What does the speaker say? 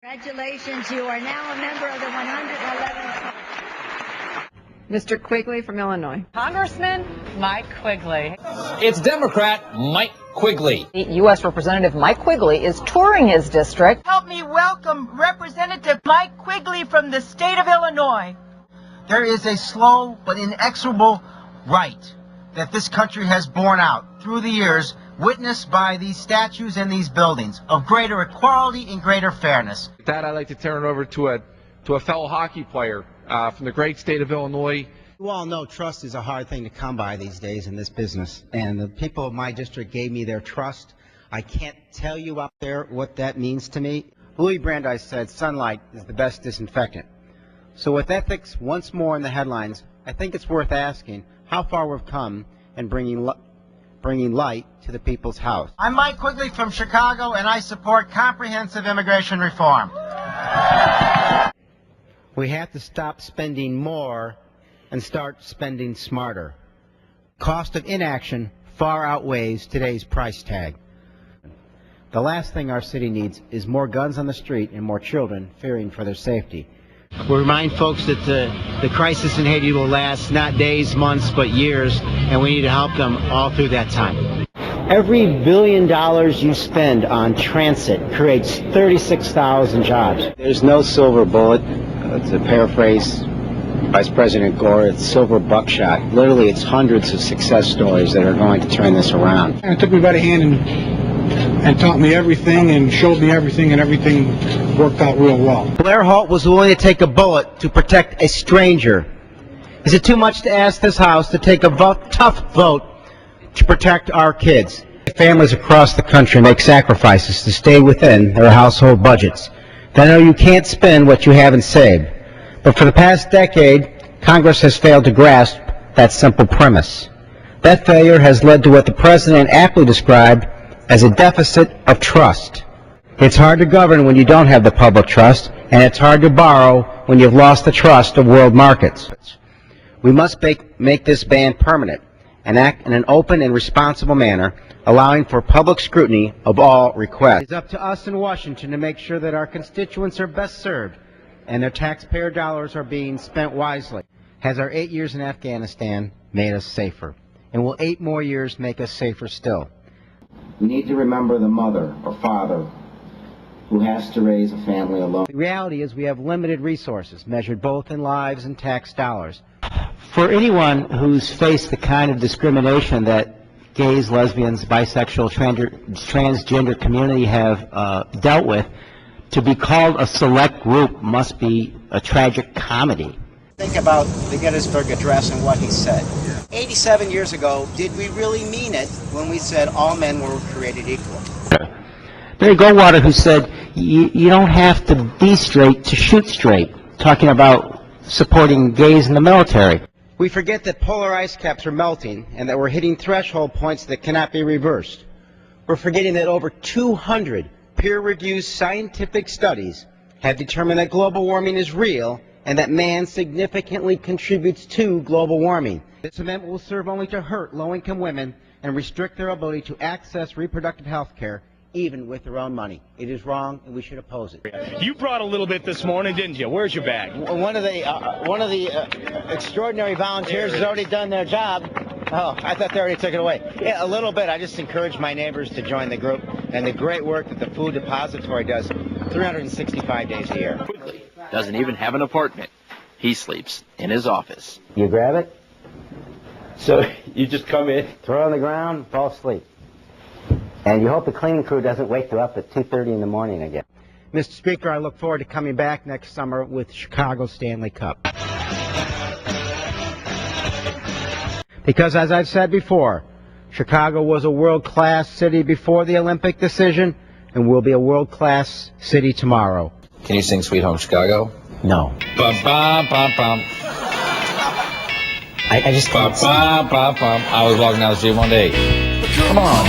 Congratulations, you are now a member of the 111th. Mr. Quigley from Illinois. Congressman Mike Quigley. It's Democrat Mike Quigley. U.S. Representative Mike Quigley is touring his district. Help me welcome Representative Mike Quigley from the state of Illinois. There is a slow but inexorable right that this country has borne out through the years, witnessed by these statues and these buildings, of greater equality and greater fairness. With that, I'd like to turn it over to a fellow hockey player from the great state of Illinois. You all know trust is a hard thing to come by these days in this business, and the people of my district gave me their trust. I can't tell you out there what that means to me. Louis Brandeis said sunlight is the best disinfectant. So with ethics once more in the headlines, I think it's worth asking how far we've come in bringing light to the people's house. I'm Mike Quigley from Chicago, and I support comprehensive immigration reform. We have to stop spending more and start spending smarter. Cost of inaction far outweighs today's price tag. The last thing our city needs is more guns on the street and more children fearing for their safety. We remind folks that the crisis in Haiti will last not days, months, but years, and we need to help them all through that time. Every $1 billion you spend on transit creates 36,000 jobs. There's no silver bullet. To paraphrase Vice President Gore, it's silver buckshot. Literally, it's hundreds of success stories that are going to turn this around. And took me by the hand and taught me everything and showed me everything, and everything worked out real well. Blair Holt was willing to take a bullet to protect a stranger. Is it too much to ask this House to take a tough vote to protect our kids? Families across the country make sacrifices to stay within their household budgets. They know you can't spend what you haven't saved. But for the past decade, Congress has failed to grasp that simple premise. That failure has led to what the President aptly described as a deficit of trust. It's hard to govern when you don't have the public trust, and it's hard to borrow when you've lost the trust of world markets. We must make this ban permanent and act in an open and responsible manner, allowing for public scrutiny of all requests. It's up to us in Washington to make sure that our constituents are best served and their taxpayer dollars are being spent wisely. Has our 8 years in Afghanistan made us safer? And will 8 more years make us safer still? We need to remember the mother or father who has to raise a family alone. The reality is we have limited resources, measured both in lives and tax dollars. For anyone who's faced the kind of discrimination that gays, lesbians, bisexual, transgender community have dealt with, to be called a select group must be a tragic comedy. Think about the Gettysburg Address and what he said. 87 years ago, did we really mean it when we said all men were created equal? Barry Goldwater, who said you don't have to be straight to shoot straight, talking about supporting gays in the military. We forget that polar ice caps are melting and that we're hitting threshold points that cannot be reversed. We're forgetting that over 200 peer-reviewed scientific studies have determined that global warming is real and that man significantly contributes to global warming. This amendment will serve only to hurt low-income women and restrict their ability to access reproductive health care, even with their own money. It is wrong, and we should oppose it. You brought a little bit this morning, didn't you? Where's your bag? One of the extraordinary volunteers has already done their job. Oh, I thought they already took it away. Yeah, a little bit. I just encourage my neighbors to join the group and the great work that the Food Depository does 365 days a year. Quigley doesn't even have an apartment. He sleeps in his office. You grab it, So you just come in. throw it on the ground, fall asleep. And you hope the cleaning crew doesn't wake you up at 2:30 in the morning again. Mr. Speaker, I look forward to coming back next summer with Chicago Stanley Cup. Because as I've said before, Chicago was a world-class city before the Olympic decision and will be a world-class city tomorrow. Can you sing Sweet Home Chicago? No. Bum, bum, bum, bum. I just Bum, bum, bum, bum. I was walking down the street one day. Come on.